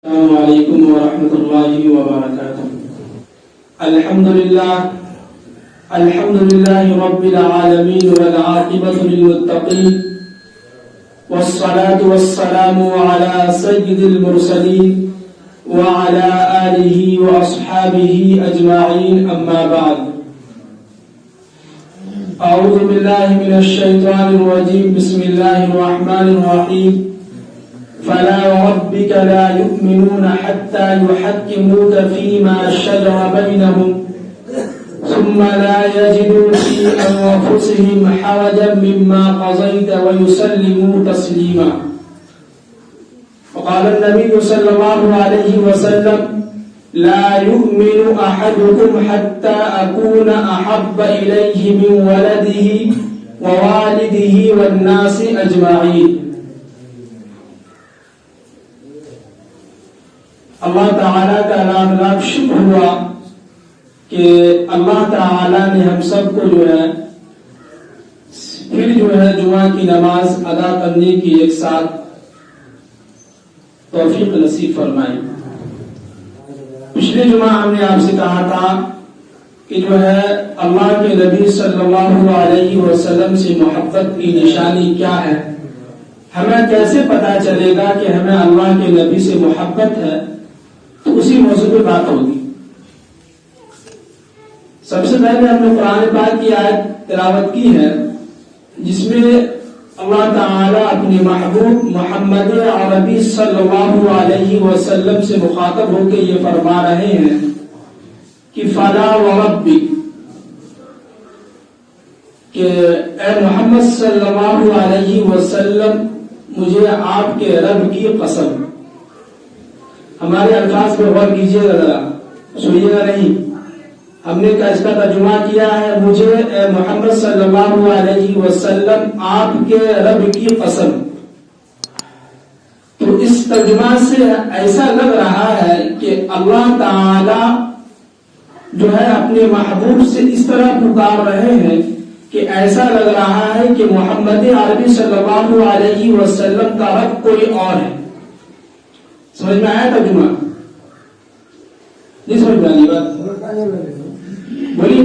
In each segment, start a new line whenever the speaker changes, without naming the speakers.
السلام علیکم ورحمۃ اللہ وبرکاتہ۔ الحمد للہ رب العالمین والعاقبۃ للمتقین والصلاة والسلام علی سید المرسلین وعلی آلہ واصحابہ اجمعین، اما بعد۔ اعوذ باللہ من الشیطان الرجیم، بسم اللہ الرحمن الرحیم۔ فلا وربك لا يؤمنون حتى يحكموك فيما شجر بينهم ثم لا يجدوا في أنفسهم حرجا مما قضيت ويسلموا تسليما۔ وقال النبي صلى الله عليه وسلم: لا يؤمن أحدكم حتى أكون أحب إليه من ولده ووالده والناس أجمعين۔ اللہ تعالیٰ کا لاکھ لاکھ شکر ہوا کہ اللہ تعالیٰ نے ہم سب کو پھر جمعہ کی نماز ادا کرنے کی ایک ساتھ توفیق نصیب فرمائی۔ پچھلے جمعہ ہم نے آپ سے کہا تھا کہ اللہ کے نبی صلی اللہ علیہ وسلم سے محبت کی نشانی کیا ہے، ہمیں کیسے پتا چلے گا کہ ہمیں اللہ کے نبی سے محبت ہے، تو اسی موضوع پہ بات ہوگی۔ سب سے پہلے ہم نے قرآن پاک کی آیت تلاوت کی ہے جس میں اللہ تعالیٰ اپنے محبوب محمد عربی صلی اللہ علیہ وسلم سے مخاطب ہو کے یہ فرما رہے ہیں کہ فلا وربک، کہ اے محمد صلی اللہ علیہ وسلم مجھے آپ کے رب کی قسم۔ ہمارے الفاظ پہ غور کیجیے گا، ذرا سنیے گا نہیں۔ ہم نے اس کا ترجمہ کیا ہے مجھے اے محمد صلی اللہ علیہ وسلم آپ کے رب کی قسم۔ تو اس ترجمہ سے ایسا لگ رہا ہے کہ اللہ تعالی اپنے محبوب سے اس طرح پکار رہے ہیں کہ ایسا لگ رہا ہے کہ محمد عربی صلی اللہ علیہ وسلم کا رب کوئی اور ہے۔ سمجھ میں آیا ترجمہ؟ نہیں سمجھ میں آئی بات؟ بولیے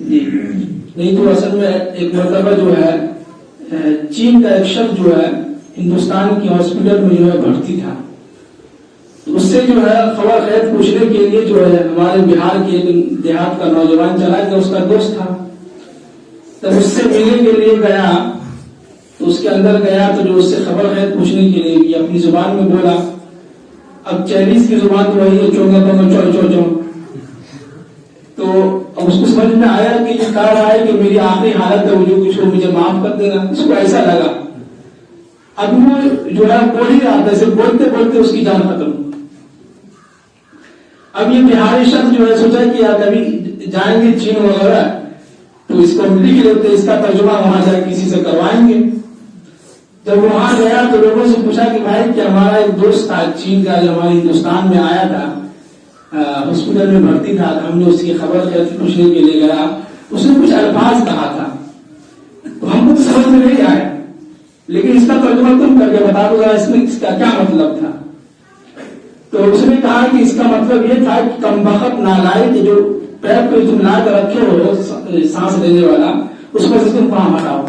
جی۔ نہیں تو اصل میں ایک مرتبہ چین کا ایک شخص ہندوستان کی ہاسپٹل میں بھرتی تھا، تو اس سے خبر خیر پوچھنے کے لیے ہمارے بہار کے ایک دیہات کا نوجوان چلا گیا، اس کا دوست تھا۔ تب اس سے ملنے کے لیے گیا تو اس کے اندر گیا تو اس سے خبر خیر پوچھنے کے لیے اپنی زبان میں بولا۔ اب چائنیز کی زبان تو وہی ہے، چونگا پنگا چو چو چو۔ تو اب اس کو سمجھ میں آیا کہ یہ کہہ رہا ہے کہ میری آخری حالت ہے وجود کی، مجھے معاف کر دینا۔ اس کو ایسا لگا، اب وہ بول ہی رہا تھا، اسے بولتے بولتے اس کی جان ختم۔ اب یہ بہاری شخص سوچا کہ کبھی جائیں گے چین وغیرہ تو اس کو لکھ لیتے، اس کا ترجمہ وہاں جا کسی سے کروائیں گے۔ جب وہاں گیا تو لوگوں سے پوچھا کہ بھائی کہ ہمارا ایک دوست تھا چین کا جو ہمارے ہندوستان میں آیا تھا، ہاسپٹل میں بھرتی تھا، ہم نے اس کی خبر پوچھنے کے لیے گیا، اس نے کچھ الفاظ کہا تھا تو ہم کو سمجھ میں نہیں آیا، لیکن اس کا ترجمہ تم کر کے بتا دو ذرا اس میں اس کا کیا مطلب تھا۔ تو اس نے کہا کہ اس کا مطلب یہ تھا کہ کم بخت نالائق جو پیر پہ تم لا کر رکھے ہو سانس لینے والا، اس پر سے تم کہاں ہٹاؤ۔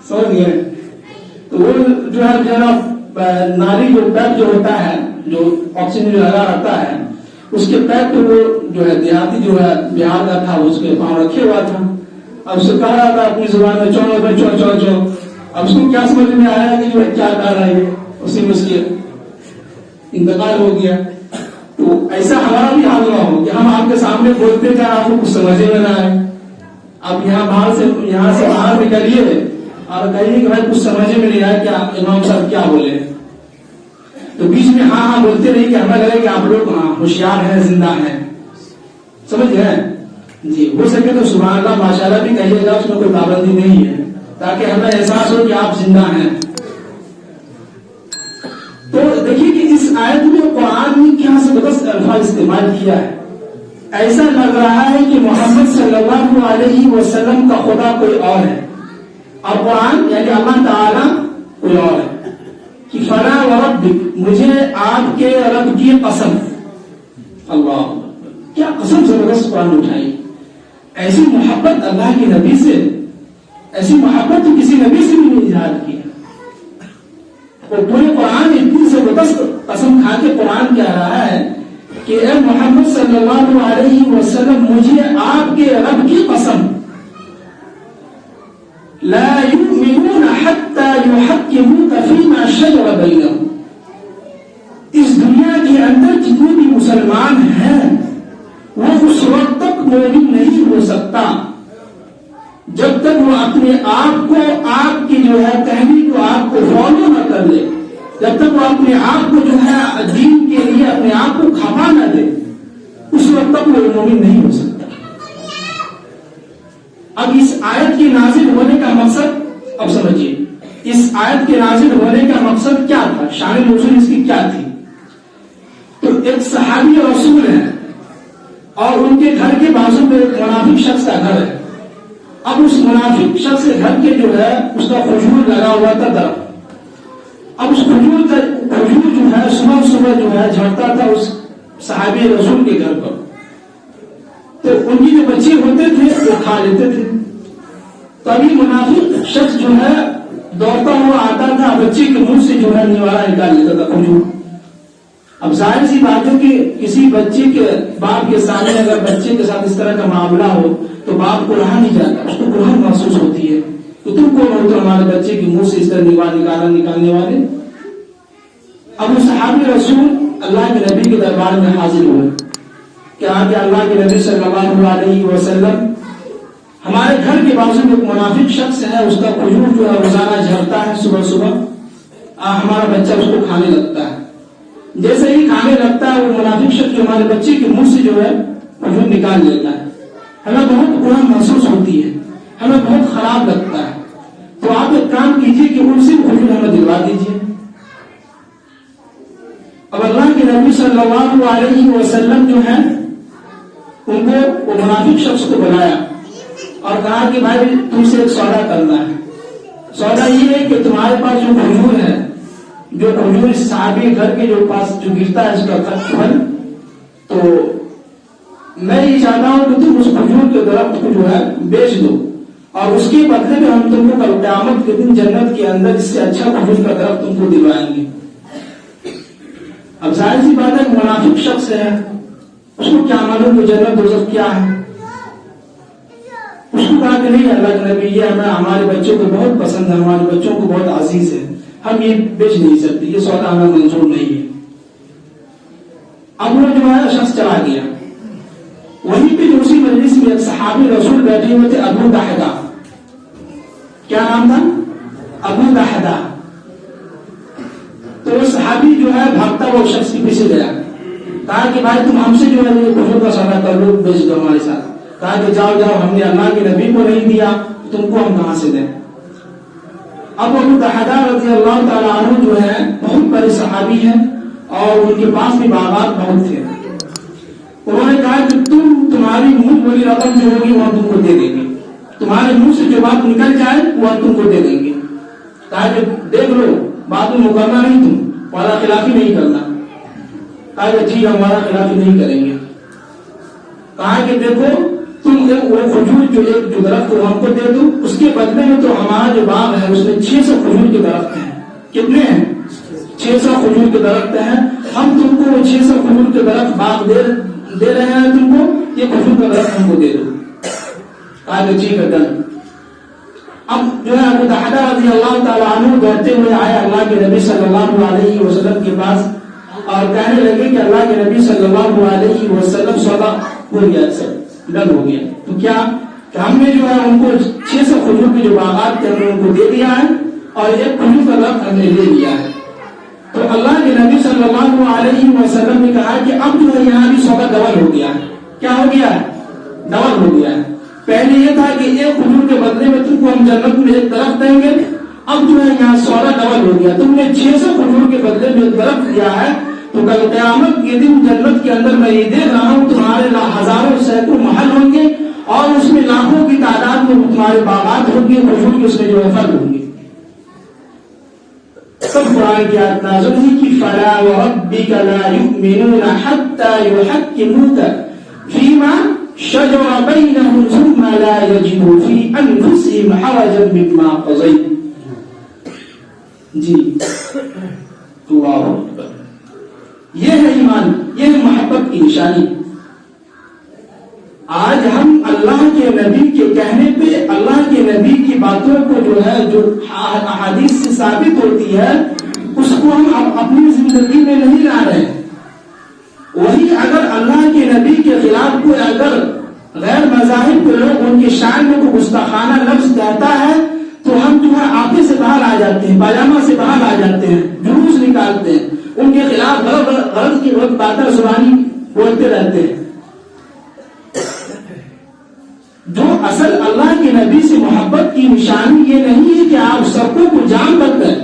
سمجھ گئے؟ تو وہ نالی جو پیپ جو ہوتا ہے، جو آکسیجن لگا رہتا ہے، اس کے پیپ پہ وہ دیہاتی بہار کا تھا، اس کے پاؤں رکھے ہوا تھا۔ اب اسے کہہ رہا تھا اپنی زبان میں چو چو چو چو۔ اب اس کو کیا سمجھ میں آیا کہ کیا کہہ رہا ہے، اسی میں اس کے انتقال ہو گیا۔ تو ایسا ہمارا بھی حال ہوا ہو کہ ہم آپ کے سامنے بولتے جائیں، آپ کو کچھ سمجھے میں نہ آئے۔ اب یہاں سے باہر نکلیے اور کہیے کہ بھائی کچھ سمجھے میں نہیں آیا کہ امام صاحب کیا بولے، تو بیچ میں ہاں بولتے نہیں کہ ہمیں لگے کہ آپ لوگ ہوشیار ہیں، زندہ ہیں۔ سمجھ گئے جی؟ ہو سکے تو سبحان اللہ ماشاءاللہ بھی کہیے گا، اس میں کوئی پابندی نہیں ہے، تاکہ ہمیں احساس ہو کہ آپ زندہ ہیں۔ تو دیکھیے کہ اس آیت میں قرآن نے کیا زبردست الفاظ استعمال کیا ہے۔ ایسا لگ رہا ہے کہ محمد صلی اللہ علیہ وسلم کا خدا کوئی اور ہے، اور قرآن یعنی اللہ تعالیٰ کوئی اور ہے۔ کہ فلا وربک، مجھے آپ کے رب کی قسم. اللہ، کیا قسم زبردست قرآن اٹھائی. ایسی محبت اللہ کے نبی سے، ایسی محبت تو کسی نبی سے بھی نہیں اظہار کی. اور پورے قرآن اتنی زبردست قسم کھا کے قرآن کہہ رہا ہے کہ اے محمد صلی اللہ علیہ وسلم، مجھے آپ کے رب کی قسم، لا یؤمنون حتی یحکموک فیما شجر بینہم، اس دنیا کے اندر جتنے بھی مسلمان ہیں وہ اس وقت تک مومن نہیں ہو سکتا جب تک وہ اپنے آپ کو، آپ کی جو ہے تحریک کو، آپ کو فالو نہ کر لے، جب تک وہ اپنے آپ کو جو ہے دین کے لیے اپنے آپ کو کھپا نہ دے، اس وقت تک وہ مومن نہیں ہو سکتا. اب اس آیت کے نازل ہونے کا مقصد، اب سمجھیے اس آیت کے نازل ہونے کا مقصد کیا تھا، شان نزول اس کی کیا تھی. تو ایک صحابی رسول ہے اور ان کے گھر کے بازو میں ایک منافق شخص کا گھر ہے. اب اس منافق شخص کے گھر کے جو ہے اس کا کھجور لگا ہوا تھا درخت. اب اس کھجور جو ہے صبح صبح جو ہے جھڑتا تھا اس صحابی رسول کے گھر پر. تو ان کی جو بچے ہوتے تھے وہ کھا لیتے تھے. تو ابھی منافق شخص جو ہے دوڑتا ہوا آتا تھا، بچے کے منہ سے جو ہے نیوارا نکال لیتا تھا کھجور. اب ظاہر سی بات ہے کہ کسی بچے کے باپ کے سامنے اگر بچے کے ساتھ اس طرح کا معاملہ ہو تو باپ کو رہا نہیں جاتا، اس کو گناہ محسوس ہوتی ہے. تو تم کون ہو تو ہمارے بچے کے منہ سے اس طرح نکالنے والے. اب وہ صحابی رسول اللہ کے نبی کے دربار میں حاضر ہوئے کہ آگے اللہ کے نبی صلی اللہ علیہ وسلم، ہمارے گھر کے بازو میں ایک منافق شخص ہے، اس کا کھجور جو ہے روزانہ جھڑتا ہے صبح صبح، ہمارا بچہ اس کو کھانے لگتا ہے. جیسے ہی کھانے لگتا ہے وہ منافق شخص جو ہمارے بچے کے منہ سے جو ہے کھجور نکال لیتا ہے. ہمیں بہت گناہ محسوس ہوتی ہے، ہمیں بہت خراب لگتا ہے. تو آپ ایک کام کیجئے کہ ان سے کھجور ہمیں دلوا دیجئے. اب اللہ کے نبی صلی اللہ علیہ وسلم جو ہے ان کو وہ منافق شخص کو بلایا اور کہا کہ بھائی تم سے ایک سودا کرنا ہے. سودا یہ ہے کہ تمہارے پاس جو کھجور ہے، جو کھجور اس صحابی گھر کے جو پاس جو گرتا ہے اس کا پھل، تو میں یہ چاہتا ہوں کہ تم اس کھجور کے درخت کو جو ہے بیچ دو اور اس کے بدلے میں ہم تم کو کل قیامت کے دن جنت کے اندر اس سے اچھا کھجور کا درخت تم کو دلوائیں گے. اب ظاہر سی بات ہے منافق شخص ہے، اس کو کیا معلوم کہ جنت دوزخ کیا ہے. اس کو کہا کہ نہیں اللہ کے نبی، یہ ہمارے بچوں کو بہت پسند ہے، ہمارے بچوں کو بہت عزیز ہے، ہم یہ بیچ نہیں سکتے، یہ سودا ہمیں منظور نہیں ہے. اب وہ جو ہے شخص چلا گیا. وہیں پہ جو اسی مجلس میں ایک صحابی رسول بیٹھے ہوئے تھے، ابو دحدہ. کیا نام تھا؟ ابو دحدہ. تو وہ صحابی جو ہے بھاگتا وہ شخص کے پیچھے گیا، کہا کہ بھائی تم ہم سے جو ہے یہ کھجور کا سودا کر لو، بیچ دو ہمارے ساتھ. کہا کہ جاؤ جاؤ، ہم نے اللہ کے نبی کو نہیں دیا، تم کو ہم کہاں سے دیں. اب ابو دحدہ رضی اللہ تعالیٰ عنہ جو ہے بہت بڑے صحابی ہیں اور ان کے پاس بھی باغات بہت تھے. انہوں نے کہا کہ تمہاری منہ بولی رقم جو ہوگی وہ تم کو دے دیں گے، تمہارے منہ سے جو بات نکل جائے وہ تم کو دے دیں گے. کہا کہ دیکھ لو بات میں مکرنا نہیں، تم ہمارا خلافی نہیں کرنا. کہا کہ جی ہمارا خلافی نہیں کریں گے. کہا کہ دیکھو تم وہ کھجور جو ایک جو درخت ہم کو دے دو، اس کے بدلے میں تو ہمارا جو باغ ہے اس میں 600 کھجور کے درخت ہیں. کتنے ہیں؟ 600 کھجور کے درخت ہیں. ہم تم کو وہ 600 کھجور کے درخت باغ دے رہے ہیں، تم کو یہ کھجور کا درخت ہم کو دے دو. کہا کہ ٹھیک ہے ڈن. اب جو ہے ابو دحدہ رضی اللہ تعالیٰ عنہ دوڑتے ہوئے آئے اللہ کے نبی صلی اللہ علیہ وسلم کے پاس اور کہنے لگے کہ اللہ کے نبی صلی اللہ علیہ وسلم سودا ہو گیا، سب ڈن ہو گیا. تو کیا کہ ہم نے جو ہے ان کو 600 کھجور کے جو باغات تھے ان کو دے دیا ہے اور ایک کھجور کا درخت ہم نے لے لیا ہے. تو اللہ کے نبی صلی اللہ علیہ وسلم نے کہا کہ اب جو ہے یہاں بھی سودا ڈبل ہو گیا ہے. کیا ہو گیا ہے؟ ڈبل ہو گیا ہے. پہلے یہ تھا کہ ایک کھجور کے بدلے میں تم کو ہم جنت میں ایک درخت دیں گے، اب جو ہے یہاں سودا ڈبل ہو گیا. تم نے 600 کھجور کے بدلے میں ایک درخت دیا ہے، تو کل قیامت کے دن جنت کے اندر میں یہ دیکھ رہا ہوں تمہارے ہزاروں سینکڑوں محل ہوں گے اور اس میں لاکھوں کی تعداد میں تمہارے باغات ہوں گے، کھجور کے اس میں جو ہے پھل ہوں گے. تب قرآن کی آیت نازل ہوئی کہ فلا وربک لا یؤمنون حتی یحکموک فیما شجر بینہم ثم لا یجدوا فی انفسہم حرجا مما قضیت. جی اللہ اکبر. یہ ہے ایمان، یہ ہے محبت کی نشانی. آج ہم اللہ کے نبی کے کہنے پہ، اللہ کے نبی کی باتوں کو جو ہے، جو احادیث سے ثابت ہوتی ہے، اس کو ہم اپنی زندگی میں نہیں لا رہے. وہی اگر اللہ کے نبی کے خلاف کوئی اگر غیر مذاہب کے لوگ ان کی شان میں کوئی گستاخانہ لفظ کہتا ہے تو ہم جو ہے آپے سے باہر آ جاتے ہیں، پاجامہ سے باہر آ جاتے ہیں، جلوس نکالتے ہیں، ان کے خلاف غلط کی غلط باتیں زبانی بولتے رہتے ہیں. جو اصل اللہ کے نبی سے محبت کی نشانی یہ نہیں ہے کہ آپ سڑکوں کو جام کر دیں.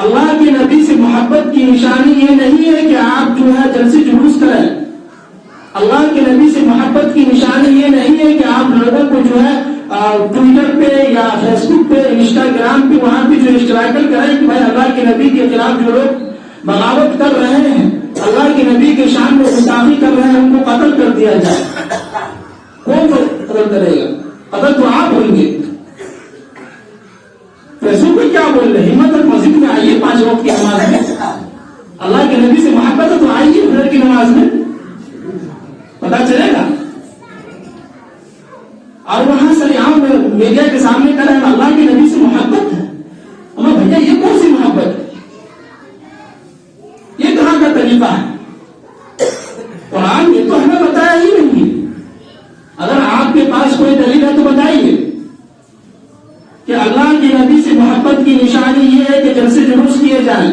اللہ کے نبی سے محبت کی نشانی یہ نہیں ہے کہ آپ جو ہے جلسے جلوس کریں. اللہ کے نبی سے محبت کی نشانی یہ نہیں ہے کہ آپ لوگوں کو جو ہے ٹویٹر پہ یا فیس بک پہ، انسٹاگرام پہ، وہاں پہ جو اسٹرائکل کریں کہ بھائی اللہ کے نبی کے خلاف جو لوگ بغاوت کر رہے ہیں، اللہ کے نبی کے شان میں گستاخی کر رہے ہیں، ان کو قتل کر دیا جائے. کون قتل کرے گا؟ قتل تو آپ ہوئیں گے. فیسبک پہ کیا بول رہے ہیں؟ ہمت تک مسجد میں آئیے 5 وقت کی نماز میں. اللہ کے نبی سے محبت ہے تو آئیے فجر کی نماز میں، پتا چلے گا. اور وہاں سر یہاں میڈیا کے سامنے کہہ رہے ہیں اللہ کے نبی سے محبت ہے. ہمیں بھیا یہ کون سی محبت ہے؟ یہ کہاں کا طریقہ ہے؟ قرآن یہ تو ہمیں بتایا ہی نہیں. اگر آپ کے پاس کوئی دلیل ہے تو بتائیے کہ اللہ کے نبی سے محبت کی نشانی یہ ہے کہ جلسے جلوس کیے جائیں.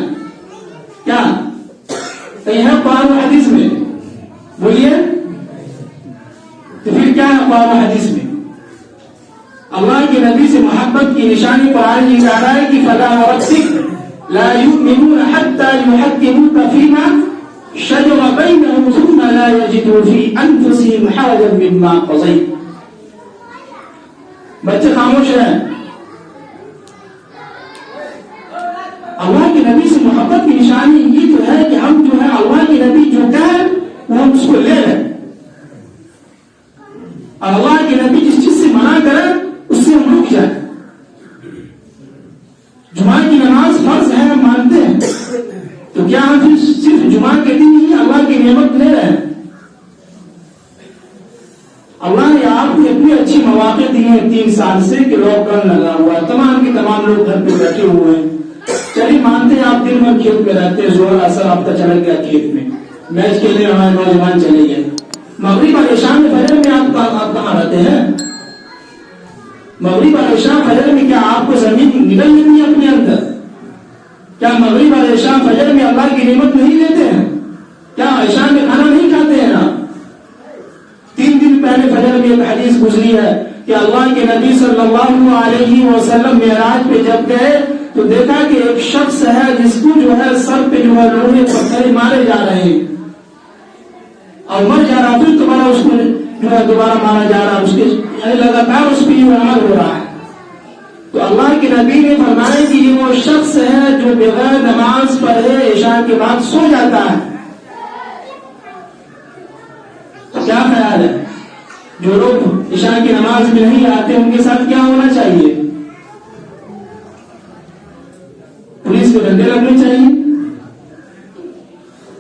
کیا کہیں ہے قرآن و حدیث میں؟ بولیے. تو پھر کیا ہے قرآن و حدیث میں؟ اللہ کے نبی سے محبت کی نشانی قرآن یہ کہہ رہا ہے کہ فلا وربک لا یؤمنون حتی یحکموک فیما شجر بینہم ثم لا یجدوا فی انفسہم حرجا مما قضیت. بچے خاموش ہیں. اللہ کے نبی سے محبت کی نشانی یہ تو ہے کہ ہم جو ہے اللہ کے نبی جو کہیں وہ ہم اس کو لے لیں، اور اللہ کے نبی جس چیز سے منع کریں اس سے ہم رک جائیں. جمعہ کی نماز فرض ہے، ہم مانتے ہیں، تو کیا ہم صرف جمعہ کے دن ہی اللہ کی نعمت لے رہے ہیں؟ اللہ نے آپ کو اتنی اچھی مواقع دی ہیں 3 سال سے کہ لاک ڈاؤن لگا ہوا ہے، تمام کے تمام لوگ گھر پہ بیٹھے ہوئے ہیں. چلیے مانتے ہیں آپ دن بھر کھیت میں رہتے ہیں، زور اثر آپ کا چلا گیا کھیت میں، میچ کھیلنے ہمارے نوجوان چلے گئے. مغرب اور عشاء میں فجر میں آپ کہاں رہتے ہیں؟ مغرب اور عشاء فجر میں کیا آپ کو زمین نکل نہیں ہے اپنے اندر؟ کیا مغرب اور عشاء فجر میں اللہ کی نعمت نہیں لیتے ہیں؟ کیا عشاء میں کھانا نہیں کھاتے ہیں نا؟ 3 دن پہلے فجر میں ایک حدیث گزری ہے کہ اللہ کے نبی صلی اللہ علیہ وسلم معراج پہ جب گئے تو دیکھا کہ ایک شخص ہے جس کو جو ہے سر پہ جو ہے لوہے پتھر مارے جا رہے ہیں اور مر جا رہا، پھر دوبارہ اس کو جو ہے دوبارہ مارا جا رہا، اس کے یعنی لگاتار اس پہ یہ عمل ہو رہا ہے. تو اللہ کے نبی نے فرمایا کہ یہ وہ شخص ہے جو بغیر نماز پڑھے عشاء کے بعد سو جاتا ہے. تو کیا خیال ہے جو لوگ عشاء کی نماز میں نہیں آتے ان کے ساتھ کیا ہونا چاہیے؟ پولیس کو ڈنڈے لگنے چاہیے.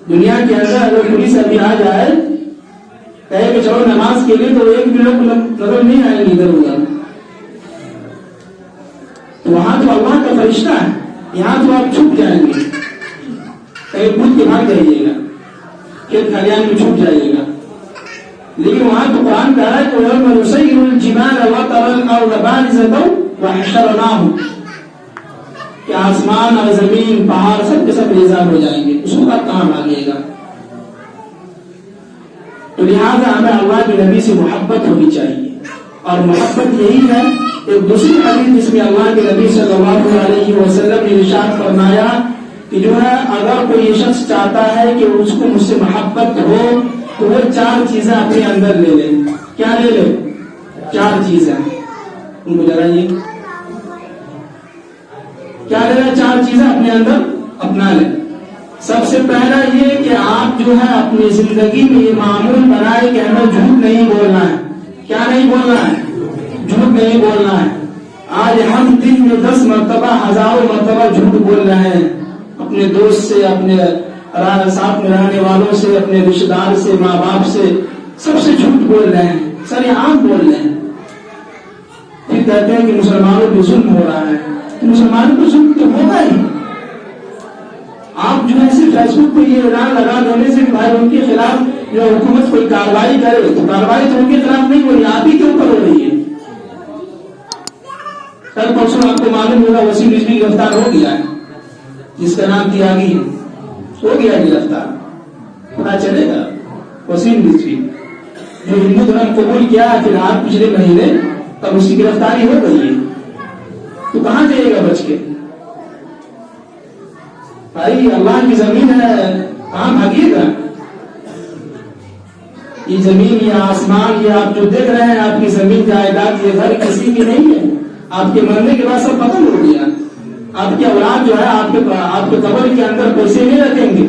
دنیا کے اندر اگر پولیس ابھی آ جائے کہے کہ چلو نماز کے لیے، تو ایک بھی لوگ نظر نہیں آئیں گے ادھر ادھر. تو وہاں تو اللہ کا فرشتہ ہے، یہاں تو آپ چھپ جائیں گے، کہیں کود کے بھاگ جائیے گا، کھیت کھلیان میں چھپ جائیے گا. لیکن وہاں تو قرآن کہہ رہا ہے کہ وَيَوْمَ نُسَيِّرُ الْجِبَالَ وَتَرَى الْأَرْضَ بَارِزَةً وَحَشَرْنَاهُمْ، کہ آسمان اور زمین پہاڑ سب کے سب ریزہ ہو جائیں گے. اس وقت کہاں بھاگے گا؟ تو لہٰذا ہمیں اللہ کے نبی سے محبت ہونی چاہیے، اور محبت یہی ہے. ایک دوسری حدیث جس میں اللہ کے نبی صلی اللہ علیہ وسلم نے ارشاد فرمایا کہ جو ہے اگر کوئی یہ شخص چاہتا ہے کہ اس کو مجھ سے محبت ہو تو وہ 4 چیزیں اپنے اندر لے لے. کیا لے لے؟ 4 چیزیں. ان کو ذرا یہ کیا لینا؟ 4 چیزیں اپنے اندر اپنا لیں. سب سے پہلا یہ کہ آپ جو ہے اپنی زندگی میں یہ معمول بنائے کہ ہمیں جھوٹ نہیں بولنا ہے. کیا نہیں بولنا ہے؟ جھوٹ نہیں بولنا ہے. آج ہم دن میں 10 مرتبہ 1000 مرتبہ جھوٹ بول رہے ہیں، اپنے دوست سے، اپنے ساتھ میں رہنے والوں سے، اپنے رشتے دار سے، ماں باپ سے، سب سے جھوٹ بول رہے ہیں، سر عام بول رہے ہیں. پھر کہتے ہیں کہ مسلمانوں پہ ظلم ہو رہا ہے. تو مسلمانوں پہ ظلم تو ہوگا ہی. آپ جو ہے صرف فیس بک پہ یہ اعلان لگا دینے سے کہ بھائی ان کے خلاف جو حکومت کوئی کارروائی کرے، تو کارروائی تو ان کے خلاف نہیں ہو رہی، آپ ہی کے اوپر ہو رہی ہے. کل پرسوں آپ کو معلوم ہوگا وسیم رضوی گرفتار ہو گیا ہے، جس کا نام تیاگی ہے، ہو گیا گرفتار. پتا چلے گا وسیم رضوی جو ہندو دھرم قبول کیا ہے فی الحال پچھلے مہینے، تب اس کی گرفتاری ہو گئی ہے. تو کہاں جائے گا بچ کے؟ بھائی اللہ کی زمین ہے، کہاں بھاگیے گا؟ یہ زمین، یہ آسمان، یہ آپ جو دیکھ رہے ہیں، آپ کی زمین جائیداد، یہ گھر کسی کی نہیں ہے. آپ کے مرنے کے بعد سب ختم ہو گیا. آپ کی اولاد جو ہے آپ کے قبر کے اندر پیسے نہیں رکھیں گے،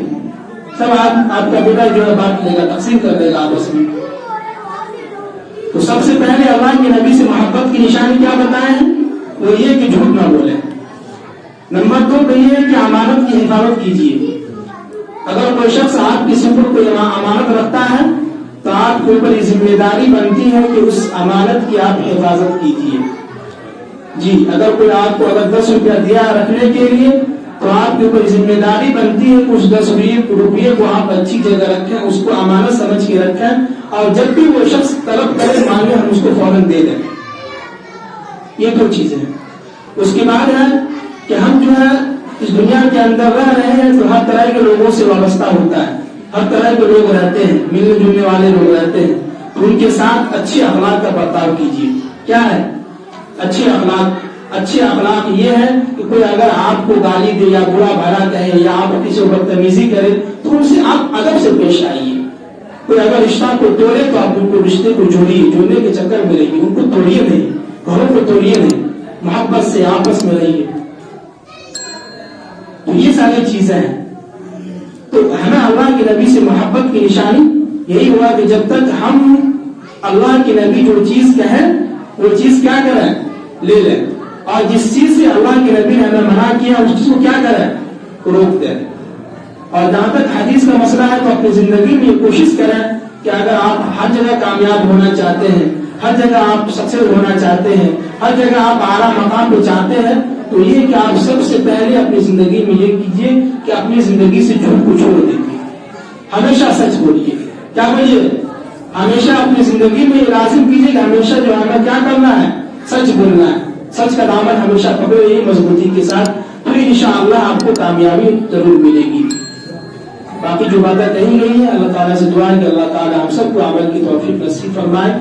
سب آپ کا بیٹا جو ہے بانٹ لے گا، تقسیم کر دے گا آپس میں. تو سب سے پہلے اللہ کے نبی سے محبت کی نشانی کیا بتائے ہیں؟ وہ یہ کہ جھوٹ نہ بولے. نمبر 2 پہ یہ ہے کہ امانت کی حفاظت کیجیے. اگر کوئی شخص آپ کی سپرد کوئی امانت رکھتا ہے تو آپ کے اوپر یہ ذمہ داری بنتی ہے کہ اس امانت کی آپ حفاظت کیجیے. جی، اگر کوئی آپ کو 10 روپیہ دیا رکھنے کے لیے تو آپ کے اوپر ذمہ داری بنتی ہے کہ اس 10 روپیے کو آپ اچھی جگہ رکھیں، اس کو امانت سمجھ کے رکھیں، اور جب بھی وہ شخص طلب کرے مانگے ہم اس کو فوراً دے دیں. یہ 2 چیزیں ہیں. اس کے بعد ہے کہ ہم جو ہے اس دنیا کے اندر رہ رہے ہیں تو ہر طرح کے لوگوں سے وابستہ ہوتا ہے. ہر طرح کے لوگ رہتے ہیں، ملنے جلنے والے لوگ رہتے ہیں، تو ان کے ساتھ اچھی اخلاق کا برتاؤ کیجیے. کیا ہے اچھے اخلاق؟ اچھے اخلاق یہ ہے کہ کوئی اگر آپ کو گالی دے یا برا بھلا کہے یا آپ کسی کو بدتمیزی کرے تو ان سے آپ ادب سے پیش آئیے. کوئی اگر رشتہ کو توڑے تو آپ ان کو رشتے کو جوڑیے، جوڑنے کے چکر میں رہیے، ان کو توڑیے نہیں، گھروں کو توڑیے نہیں، محبت سے آپس میں رہیے. تو یہ ساری چیزیں ہیں. تو ہمیں اللہ کے نبی سے محبت کی نشانی یہی ہوا کہ جب تک ہم اللہ کے نبی جو چیز کہیں وہ چیز کیا کریں؟ لے لیں. اور جس چیز سے اللہ کے نبی نے ہمیں منع کیا اس چیز کو کیا کریں؟ روک دیں. اور جہاں تک حدیث کا مسئلہ ہے تو اپنی زندگی میں یہ کوشش کریں کہ اگر آپ ہر جگہ کامیاب ہونا چاہتے ہیں، ہر جگہ آپ سکسیس ہونا چاہتے ہیں، ہر جگہ آپ اعلیٰ مقام پہ چاہتے ہیں، تو یہ کہ آپ سب سے پہلے اپنی زندگی میں یہ کیجیے کہ اپنی زندگی سے جھوٹ کو چھوڑ دیجیے، ہمیشہ سچ بولیے. کیا بولیے؟ ہمیشہ اپنی زندگی میں لازم کیجیے کہ ہمیشہ جو ہمیں کیا کرنا ہے؟ سچ بولنا ہے. سچ کا دامن ہمیشہ پکڑے رہیے مضبوطی کے ساتھ، پھر انشاءاللہ آپ کو کامیابی ضرور ملے گی. باقی جو باتیں کہی گئی ہیں اللہ تعالیٰ سے دعا ہے کہ اللہ تعالیٰ ہم سب کو عمل کی توفیق نصیب فرمائے.